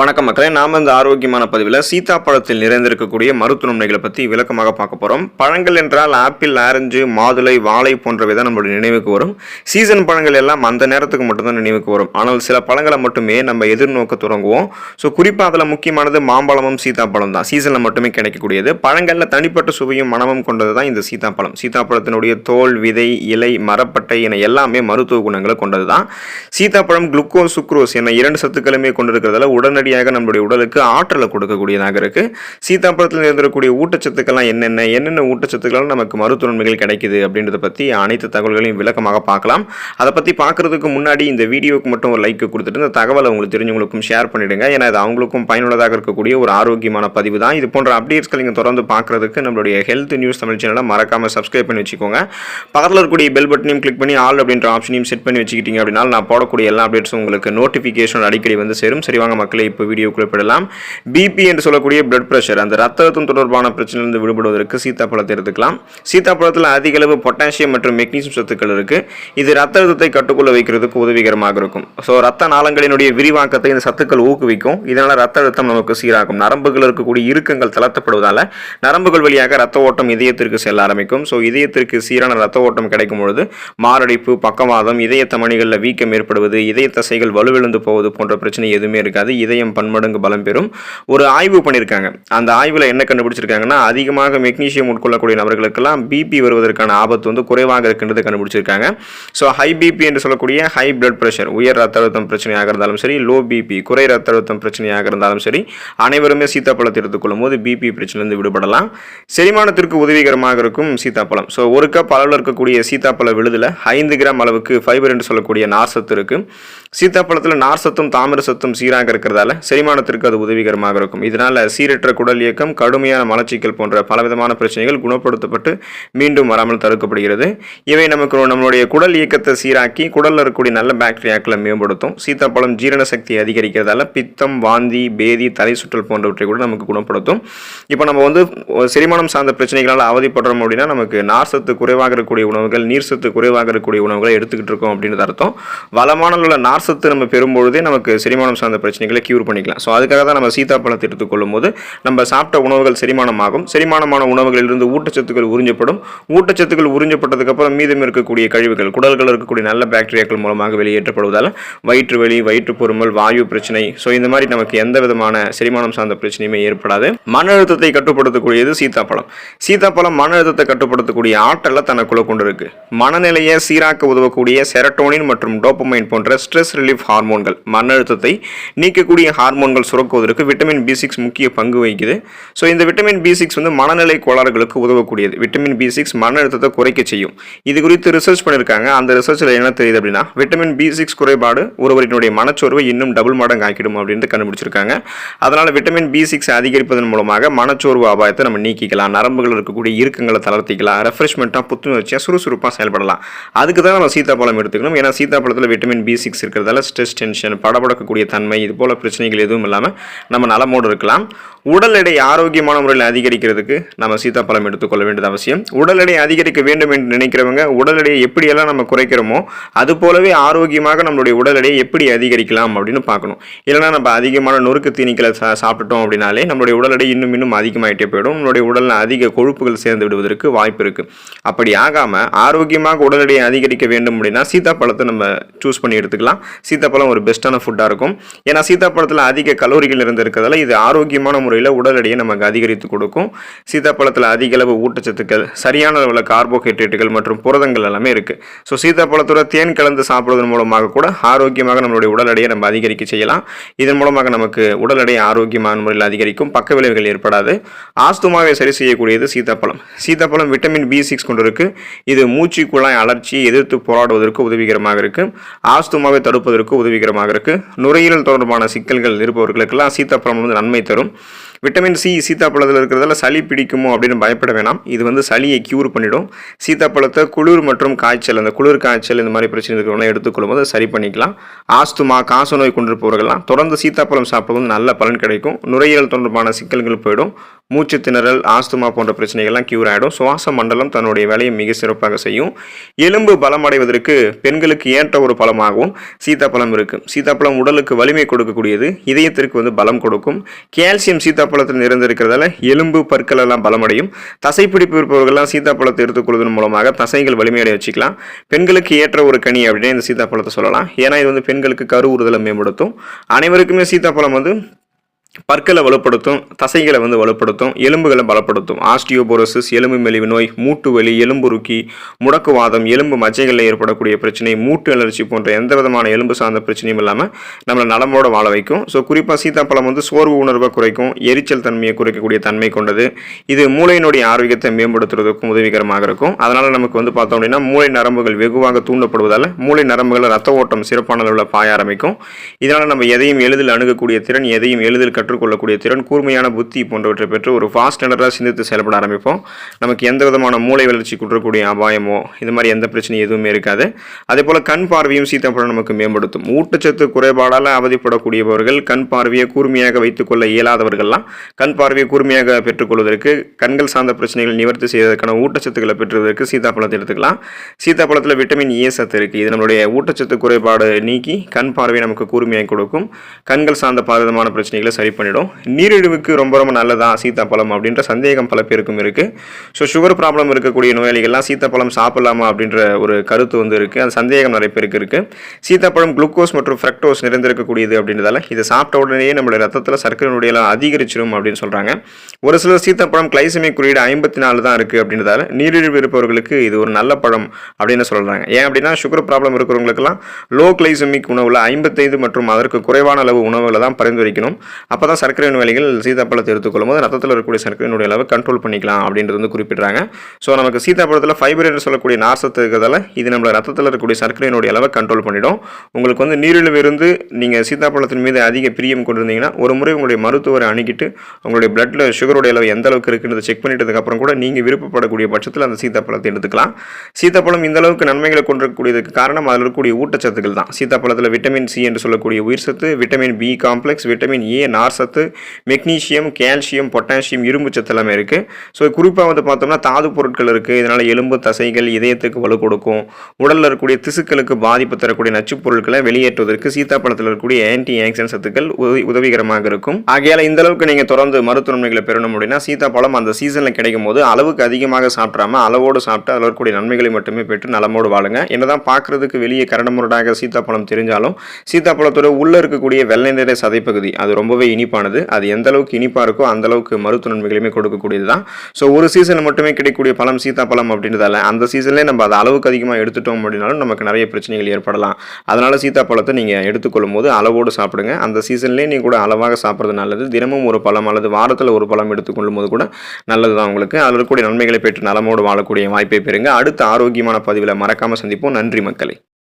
வணக்கம் மக்களே, நாம இந்த ஆரோக்கியமான பதிவில் சீத்தாப்பழத்தில் நிறைந்திருக்கக்கூடிய மருத்துவ நன்மைகளை பற்றி விளக்கமாக பார்க்க போகிறோம். பழங்கள் என்றால் ஆப்பிள், ஆரஞ்சு, மாதுளை, வாழை போன்றவை தான் நம்மளுடைய நினைவுக்கு வரும். சீசன் பழங்கள் எல்லாம் அந்த நேரத்துக்கு மட்டும்தான் நினைவுக்கு வரும். ஆனால் சில பழங்களை மட்டுமே நம்ம எதிர்நோக்க தொடங்குவோம். ஸோ குறிப்பாக அதில் முக்கியமானது மாம்பழமும் சீத்தாப்பழம் தான். சீசனில் மட்டுமே கிடைக்கக்கூடியது. பழங்களில் தனிப்பட்ட சுவையும் மனமும் கொண்டது தான் இந்த சீத்தாப்பழம். சீத்தாப்பழத்தினுடைய தோல், விதை, இலை, மரப்பட்டை என எல்லாமே மருத்துவ குணங்களை கொண்டது தான். சீத்தாப்பழம் குளுக்கோஸ், சுக்ரோஸ் என 2 சத்துக்களுமே கொண்டிருக்கிறதால உடனடியாக நம்மளுடைய உடலுக்கு ஆற்றலை கொடுக்கக்கூடியதாக இருக்கு. சீத்தாப்பழத்தில் இருந்திருக்கக்கூடிய ஊட்டச்சத்துக்கள்லாம் என்னென்ன ஊட்டச்சத்துக்கள் நமக்கு மருத்துவ நன்மைகள் கிடைக்குது அப்படின்றத பற்றி அனைத்து தகவல்களையும் விளக்கமாக பார்க்கலாம். அதை பற்றி பார்க்கறதுக்கு முன்னாடி இந்த வீடியோக்கு மட்டும் ஒரு லைக் கொடுத்துட்டு இந்த தகவலை உங்களுக்கு தெரிஞ்சவங்களுக்கும் ஷேர் பண்ணிடுங்க. ஏன்னா இது அவங்களுக்கும் பயனுள்ளதாக இருக்கக்கூடிய ஒரு ஆரோக்கியமான பதிவு தான். இது போன்ற அப்டேட்ஸ்கள் நீங்கள் தொடர்ந்து பார்க்கறதுக்கு நம்மளுடைய ஹெல்த் நியூஸ் தமிழ் சேனலை மறக்காம சப்ஸ்கிரைப் பண்ணி வச்சுக்கோங்க. பக்கத்தில் இருக்கக்கூடிய பெல் பட்டனையும் கிளிக் பண்ணி ஆல் அப்படின்ற ஆப்ஷனையும் செட் பண்ணி வச்சுக்கிட்டீங்க அப்படின்னா நான் போடக்கூடிய எல்லா அப்டேட்ஸும் உங்களுக்கு நோட்டிஃபிகேஷன் அடிக்கடி வந்து சேரும். சரி வாங்க மக்களே, இப்போ வீடியோக்குள்ள போயிடலாம். பிபி என்று சொல்லக்கூடிய பிளட் பிரஷர், அந்த ரத்த அழுத்தம் தொடர்பான பிரச்சனையிலிருந்து விடுபடுவதற்கு சீத்தாப்பழத்தை எடுத்துக்கலாம். சீத்தாப்பழத்தில் அதிக அளவு பொட்டாசியம் மற்றும் மெக்னீசியம் சத்துக்கள் இருக்கு. இது ரத்த அழுத்தத்தை கட்டுக்குள்ள வைக்கிறதுக்கு உதவிகரமாக இருக்கும். ஸோ ரத்த நாளங்களினுடைய விரிவாக்கத்தை இந்த சத்துக்கள் ஊக்குவிக்கும். இதனால ரத்த அழுத்தம் நமக்கு சீராகும். நரம்புகள் இருக்கக்கூடிய இறுக்கங்கள் தளர்த்தப்படுவதால நரம்புகள் வழியாக ரத்த ஓட்டம் இதயத்திற்கு செல்ல ஆரம்பிக்கும். ஸோ இதயத்திற்கு சீரான ரத்த ஓட்டம் கிடைக்கும் பொழுது மாரடைப்பு, பக்கவாதம், இதய தமனிகளில் வீக்கம் ஏற்படுவது, இதய தசைகள் வலுவிழந்து போவது போன்ற பிரச்சனை எதுவுமே இருக்காது. இதயம் பன்மடங்கு பலம் பெறும். ஒரு ஆய்வு பண்ணியிருக்காங்க. அந்த ஆய்வில் என்ன கண்டுபிடிச்சிருக்காங்கன்னா, அதிகமாக மெக்னீசியம் உட்கொள்ளக்கூடிய நபர்களுக்கெல்லாம் பிபி வருவதற்கான ஆபத்து வந்து குறைவாக இருக்கின்றது கண்டுபிடிச்சிருக்காங்க. ஸோ ஹை பிபி என்று சொல்லக்கூடிய ஹை பிளட் பிரஷர், உயர் ரத்த அழுத்தம் பிரச்சனையாக இருந்தாலும் சரி, லோ பிபி குறை ரத்த அழுத்தம் பிரச்சனையாக இருந்தாலும் சரி, அனைவருமே சீத்தாப்பழத்தை எடுத்துக்கொள்ளும் போது பிபி பிரச்சனையிலிருந்து விடுபடலாம். செரிமானத்திற்கு உதவிகரமாக இருக்கும் சீத்தாப்பழம். ஸோ 1 கப் அளவில் இருக்கக்கூடிய சீத்தாப்பழ விழுதுல 5 கிராம் அளவுக்கு ஃபைபர் என்று சொல்லக்கூடிய நார்சத்து இருக்கு. சீத்தாப்பழத்தில் நார்சத்தும் தாமிர சத்தும் சீராக இருக்கிறதால செரிமானத்திற்கு அது உதவிகரமாக இருக்கும். இதனால சீரற்ற குடல் இயக்கம், கடுமையான மலச்சிக்கல் போன்ற பலவிதமான பிரச்சனைகள் குணப்படுத்தப்பட்டு மீண்டும் வராமல் தடுக்கப்படுகிறது. இவை நமக்கு நம்மளுடைய குடல் இயக்கத்தை சீராக்கி குடலில் இருக்கக்கூடிய நல்ல பாக்டீரியாக்களை மேம்படுத்தும். சீத்தாப்பழம் ஜீரண சக்தியை அதிகரிக்கிறதால பித்தம், வாந்தி, பேதி, தலை சுற்றல் போன்றவற்றை கூட நமக்கு குணப்படுத்தும். இப்போ நம்ம வந்து செரிமானம் சார்ந்த பிரச்சனைகளால் அவதிப்படுறோம் அப்படின்னா நமக்கு நார்சத்து குறைவாக இருக்கக்கூடிய உணவுகள், நீர் சத்து குறைவாக இருக்கக்கூடிய உணவுகளை எடுத்துக்கிட்டு இருக்கோம் அப்படின்றது அர்த்தம். வளமான நார்சத்து நம்ம பெறும்பொழுதே நமக்கு செரிமானம் சார்ந்த பிரச்சனைகளை கியூர் பண்ணிக்கலாம். ஸோ அதுக்காக தான் நம்ம சீத்தாப்பழத்தை எடுத்துக்கொள்ளும் போது நம்ம சாப்பிட்ட உணவுகள் செரிமானமாகும். செரிமானமான உணவுகளிலிருந்து ஊட்டச்சத்துக்கள் உறிஞ்சப்படும். ஊட்டச்சத்துக்கள் உறிஞ்சப்பட்டதுக்கப்புறம் மீதம் இருக்கக்கூடிய கழிவுகள் குடல்கள் இருக்கக்கூடிய நல்ல பாக்டீரியாக்கள் மூலமாக வெளியேற்றப்படுவதால் வயிற்று வலி, வயிற்று பொறுமல், வாயு பிரச்சனை, ஸோ இந்த மாதிரி நமக்கு எந்த விதமான செரிமானம் சார்ந்த பிரச்சனையுமே ஏற்படாது. மன அழுத்தத்தை கட்டுப்படுத்தக்கூடியது சீத்தாப்பழம். சீத்தாப்பழம் மன அழுத்தத்தை கட்டுப்படுத்தக்கூடிய ஆற்றலை தனக்குள்ள கொண்டிருக்கு. மனநிலையை சீராக்க உதவக்கூடிய செரட்டோனின் மற்றும் டோபமைன் போன்ற ஸ்ட்ரெஸ் ரிலீஃப் ஹார்மோன்கள், மன அழுத்தத்தை நீக்கக்கூடிய ஹார்மோன்கள் சுரக்குவதற்கு விட்டமின் B6 முக்கிய பங்கு வகிக்குது. ஸோ இந்த விட்டமின் B6 வந்து மனநிலை கோளாறுகளுக்கு உதவக்கூடியது. விட்டமின் B6 மன அழுத்தத்தை குறைக்க செய்யும். இது குறித்து ரிசர்ச் பண்ணியிருக்காங்க. அந்த ரிசர்ச்சில் என்ன தெரியுது அப்படின்னா, விட்டமின் B6 குறைபாடு ஒருவரினுடைய மனச்சோர்வை இன்னும் டபுள் மடங்கு ஆக்கிடும் அப்படின்னு கண்டுபிடிச்சிருக்காங்க. அதனால விட்டமின் B6 அதிகரிப்பதன் மூலமாக மனச்சோர்வு அபாயத்தை நம்ம நீக்கிக்கலாம். நரம்புகள் இருக்கக்கூடிய இறுக்கங்களை தளர்த்திக்கலாம். ரெஃப்ரெஷ்மெண்ட்டாக, புத்துணர்ச்சியாக, சுறுசுறுப்பாக செயல்படலாம். அதுக்கு தான் நம்ம சீத்தாப்பழம் எடுத்துக்கணும். ஏன்னா சீத்தாப்பழத்தில் விட்டமின் B6 இருக்கிறதால ஸ்ட்ரெஸ், டென்ஷன், படபடக்கக்கூடிய தன்மை, இது போல பிரச்சனைகள் எதுவும் இல்லாமல் நம்ம நலமோடு இருக்கலாம். உடல் எடை ஆரோக்கியமான முறையில் அதிகரிக்கிறதுக்கு நம்ம சீத்தாப்பழம் எடுத்துக்கொள்ள வேண்டியது அவசியம். உடல் எடை அதிகரிக்க வேண்டும் என்று நினைக்கிறவங்க உடல் எடையை எப்படியெல்லாம் நம்ம குறைக்கிறோமோ அது போலவே ஆரோக்கியமாக நம்மளுடைய உடல் எடையை எப்படி அதிகரிக்கலாம் அப்படின்னு பார்க்கணும். இல்லைனா நம்ம அதிகமான நொறுக்கு தீனிகளை சாப்பிட்டுட்டோம் அப்படின்னாலே நம்மளுடைய உடல் எடை இன்னும் அதிகமாகிட்டே போயிடும். நம்மளுடைய உடலில் அதிக கொழுப்புகள் சேர்ந்து விடுவதற்கு வாய்ப்பு இருக்குது. அப்படி ஆகாமல் ஆரோக்கியமாக உடல் எடையை அதிகரிக்க வேண்டும் அப்படின்னா சீத்தாப்பழத்தை நம்ம சூஸ் பண்ணி எடுத்துக்கலாம். சீத்தாப்பழம் ஒரு பெஸ்ட்டான ஃபுட்டாக இருக்கும். ஏன்னா சீத்தாப்பழத்தில் அதிக கலோரிகள் இருந்திருக்கிறதால இது ஆரோக்கியமான முறையில் உடல் எடையை நமக்கு அதிகரித்து கொடுக்கும். சீத்தாப்பழத்தில் அதிக அளவு ஊட்டச்சத்துக்கள், சரியான அளவில் கார்போஹைட்ரேட்டுகள் மற்றும் புரதங்கள் எல்லாமே இருக்குது. ஸோ சீத்தாப்பழத்தோட தேன் கலந்து சாப்பிடுவதன் மூலமாக கூட ஆரோக்கியமாக நம்மளுடைய உடல் எடையை நம்ம அதிகரிக்க செய்யலாம். இதன் மூலமாக நமக்கு உடல் எடை ஆரோக்கியமான முறையில் அதிகரிக்கும். பக்க விளைவுகள் ஏற்படாது. ஆஸ்துமாவை சரி செய்யக்கூடியது சீத்தாப்பழம். சீத்தாப்பழம் விட்டமின் B6 கொண்டிருக்கு. இது மூச்சு குழாய் அழற்சியை எதிர்த்து போராடுவதற்கு உதவிகரமாக இருக்குது. ஆஸ்துமாவை தடுப்பதற்கு உதவிகரமாக இருக்குது. நுரையீரல் தொடர்பான சிக்கல்கள் இருப்பவர்களுக்கெல்லாம் சீத்தாப்பழம் வந்து நன்மை தரும். விட்டமின் சி சீத்தாப்பழத்தில் இருக்கிறதால சளி பிடிக்குமோ அப்படின்னு பயப்பட வேணாம். இது வந்து சளியை க்யூர் பண்ணிடும். சீத்தாப்பழத்தை குளிர் மற்றும் காய்ச்சல், அந்த குளிர் காய்ச்சல் இந்த மாதிரி பிரச்சனை இருக்கிறவங்க எடுத்துக்கொள்ளும் போது சரி பண்ணிக்கலாம். ஆஸ்துமா, காசநோய் கொண்டிருப்பவர்கள்லாம் தொடர்ந்து சீத்தாப்பழம் சாப்பிடுவது நல்ல பலன் கிடைக்கும். நுரையீரல் தொடர்பான சிக்கல்கள் போயிடும். மூச்சு திணறல், ஆஸ்துமா போன்ற பிரச்சனைகள்லாம் க்யூர் ஆகிடும். சுவாச மண்டலம் தன்னுடைய வேலையை மிக சிறப்பாக செய்யும். எலும்பு பலமடைவதற்கு பெண்களுக்கு ஏற்ற ஒரு பழமாகவும் சீத்தாப்பழம் இருக்குது. சீத்தாப்பழம் உடலுக்கு வலிமை கொடுக்கக்கூடியது, இதயத்திற்கு வந்து பலம் கொடுக்கும். கால்சியம் சீத்தாப்பழத்தில் நிறைந்திருக்கிறதால எலும்பு பற்கள் எல்லாம் பலமடையும். தசைப்பிடிப்பு இருப்பவர்கள்லாம் சீத்தாப்பழத்தை எடுத்துக்கொள்வதன் மூலமாக தசைகள் வலிமையடைய வச்சுக்கலாம். பெண்களுக்கு ஏற்ற ஒரு கனி அப்படின்னு இந்த சீத்தாப்பழத்தை சொல்லலாம். ஏன்னா இது வந்து பெண்களுக்கு கருவுறுதலை மேம்படுத்தும். அனைவருக்குமே சீத்தாப்பழம் வந்து பற்களை வலுப்படுத்தும், தசைகளை வந்து வலுப்படுத்தும், எலும்புகளை பலப்படுத்தும். ஆஸ்டியோபோரோசிஸ், எலும்பு மெலிவு நோய், மூட்டு வலி, எலும்புருக்கி, முடக்குவாதம், எலும்பு மஜ்ஜைகளில் ஏற்படக்கூடிய பிரச்சனை, மூட்டு அலர்ச்சி போன்ற எந்த விதமான எலும்பு சார்ந்த பிரச்சனையும் இல்லாமல் நம்மளை நலமோடு வாழ வைக்கும். ஸோ குறிப்பாக சீத்தாப்பழம் வந்து சோர்வு உணர்வை குறைக்கும், எரிச்சல் தன்மையை குறைக்கக்கூடிய தன்மை கொண்டது. இது மூளையினுடைய ஆரோக்கியத்தை மேம்படுத்துவதற்கும் உதவிகரமாக இருக்கும். அதனால் நமக்கு வந்து பார்த்தோம் அப்படின்னா மூளை நரம்புகள் வெகுவாக தூண்டப்படுவதால் மூளை நரம்புகள் ரத்த ஓட்டம் சிறப்பான அளவில் பாய ஆரம்பிக்கும். இதனால் நம்ம எதையும் எளிதில் அணுகக்கூடிய திறன், எதையும் எளிதில் கற்றுக்கொள்ளக்கூடிய திறன், கூர்மையான புத்தி போன்றவற்றை பெற்று ஒரு ஃபாஸ்ட் லேர்னராக சிந்தித்து செயல்பட ஆரம்பிப்போம். நமக்கு எந்த விதமான மூளை வளர்ச்சி குற்றக்கூடிய அபாயமோ இது மாதிரி எந்த பிரச்சனையும் எதுவுமே இருக்காது. அதே போல் கண் பார்வையும் சீத்தாப்பழம் நமக்கு மேம்படுத்தும். ஊட்டச்சத்து குறைபாடால் அவதிப்படக்கூடியவர்கள், கண் பார்வையை கூர்மையாக வைத்துக்கொள்ள இயலாதவர்கள்லாம் கண் பார்வையை கூர்மையாக பெற்றுக்கொள்வதற்கு, கண்கள் சார்ந்த பிரச்சனைகளை நிவர்த்தி செய்வதற்கான ஊட்டச்சத்துக்களை பெற்றுவதற்கு சீத்தாப்பழத்தை எடுத்துக்கலாம். சீத்தாப்பழத்தில் விட்டமின் ஏ சத்து இருக்குது. இது நம்மளுடைய ஊட்டச்சத்து குறைபாடு நீக்கி கண் பார்வையை நமக்கு கூர்மையாக கொடுக்கும். கண்கள் சார்ந்த பலவிதமான பிரச்சனைகளை சரி பண்ணிடும். நீரிழிவுக்கு ரொம்ப ரொம்ப நல்லதா சீத்தாப்பழம் அப்படின்ற சந்தேகம் பல பேருக்கும் இருக்குது. ஸோ சுகர் ப்ராப்ளம் இருக்கக்கூடிய நோயாளிகள்லாம் சீத்தாப்பழம் சாப்பிடலாமா அப்படின்ற ஒரு கருத்து வந்து இருக்குது. அந்த சந்தேகம் நிறைய பேருக்கு இருக்குது. சீத்தாப்பழம் குளுக்கோஸ் மற்றும் ஃப்ரக்டோஸ் நிறைந்திருக்கக்கூடியது அப்படின்றதால இதை சாப்பிட்ட உடனே நம்மளுடைய ரத்தத்தில் சர்க்கரையினுடைய அதிகரிச்சிடும் அப்படின்னு சொல்கிறாங்க. ஒரு சிலர் சீத்தாப்பழம் கிளைசமிக் குறியீடு 54 தான் இருக்குது அப்படின்றதால நீரிழிவு இருப்பவர்களுக்கு இது ஒரு நல்ல பழம் அப்படின்னு சொல்கிறாங்க. ஏன் அப்படின்னா சுகர் ப்ராப்ளம் இருக்கிறவங்களுக்குலாம் லோ கிளைசமிக் உணவில் 55 மற்றும் அதற்கு குறைவான அளவு உணவுகளை தான் பரிந்துரைக்கணும். அப்போ தான் சர்க்கரை நோயாளிகள் சீத்தாப்பழத்தை எடுத்துக்கொள்ளும் போது ரத்தத்தில் இருக்கக்கூடிய சர்க்கரையினுடைய அளவு கண்ட்ரோல் பண்ணிக்கலாம் அப்படின்றது வந்து குறிப்பிட்றாங்க. ஸோ நமக்கு சீத்தாப்பழத்தில் ஃபைபர் என்று சொல்லக்கூடிய நார்சத்து இருக்கிறதால இது நம்ம ரத்தத்தில் இருக்கக்கூடிய சர்க்கரையினுடைய அளவை கண்ட்ரோல் பண்ணிடும். உங்களுக்கு வந்து நீரிழிவு இருந்து நீங்கள் சீத்தாப்பழத்தின் மீது அதிக பிரியம் கொண்டிருந்தீங்கன்னா ஒரு முறை உங்களுடைய மருத்துவரை அணுகிட்டு உங்களுடைய பிளட்டில் சுகருடைய அளவு எந்த அளவுக்கு இருக்குன்றதை செக் பண்ணிட்டதுக்கப்புறம் கூட நீங்கள் விருப்பப்படக்கூடிய பட்சத்தில் அந்த சீத்தாப்பழத்தை எடுத்துக்கலாம். சீத்தாப்பழம் இந்த அளவுக்கு நன்மைகளை கொண்டிருக்கக்கூடியதுக்கு காரணம் அதில் இருக்கக்கூடிய ஊட்டச்சத்துக்கள் தான். சீத்தாப்பழத்தில் விட்டமின் சி என்று சொல்லக்கூடிய உயிர் சத்து, vitamin B complex, vitamin A நார்சத்து, மெக்னீசியம், கால்சியம், பொட்டாசியம், இரும்பு சத்து எல்லாமே இருக்குது. ஸோ குறிப்பாக வந்து பார்த்தோம்னா தாது பொருட்கள் இருக்குது. இதனால் எலும்பு, தசைகள், இதயத்துக்கு வலு கொடுக்கும். உடலில் இருக்கக்கூடிய திசுக்களுக்கு பாதிப்பு தரக்கூடிய நச்சுப் பொருட்களை வெளியேற்றுவதற்கு சீத்தாப்பழத்தில் இருக்கக்கூடிய ஆன்டி ஆக்சிடென்ட் சத்துக்கள் உதவிகரமாக இருக்கும். ஆகையால் இந்த அளவுக்கு நீங்கள் தொடர்ந்து மருத்துவ நன்மைகளை பெறணும் அப்படின்னா சீத்தாப்பழம் அந்த சீசனில் கிடைக்கும் போது அளவுக்கு அதிகமாக சாப்பிடாம அளவோடு சாப்பிட்டு அதில் இருக்கக்கூடிய நன்மைகளை மட்டுமே பெற்று நலமோடு வாழுங்க. என்னதான் பார்க்கறதுக்கு வெளியே கரடுமுரடாக சீத்தாப்பழம் தெரிஞ்சாலும் சீத்தாப்பழத்தோட உள்ளே இருக்கக்கூடிய வெள்ளை நிற சதைப்பகுதி அது ரொம்பவே இனிப்பானது. அது எந்த அளவுக்கு இனிப்பாக இருக்கோ அந்த அளவுக்கு மருத்துவ நன்மைகளையுமே கொடுக்கக்கூடியது தான். ஸோ ஒரு சீசன் மட்டுமே கிடைக்கக்கூடிய பழம் சீத்தாப்பழம் அப்படின்றதால அந்த சீசன்லேயே நம்ம அதை அளவுக்கு அதிகமாக எடுத்துட்டோம் அப்படின்னாலும் நமக்கு நிறைய பிரச்சனைகள் ஏற்படலாம். அதனால் சீத்தாப்பழத்தை நீங்கள் எடுத்துக்கொள்ளும் போது அளவோடு சாப்பிடுங்க. அந்த சீசன்லேயே நீங்கள் கூட அளவாக சாப்பிட்றது நல்லது. தினமும் ஒரு பழம் அல்லது வாரத்தில் ஒரு பழம் எடுத்துக்கொள்ளும் போது கூட நல்லது தான் உங்களுக்கு. அதில் இருக்கக்கூடிய நன்மைகளை பெற்று நலமோடு வாழக்கூடிய வாய்ப்பை பெறுங்க. அடுத்த ஆரோக்கியமான பதிவில் மறக்காமல் சந்திப்போம். நன்றி மக்களே.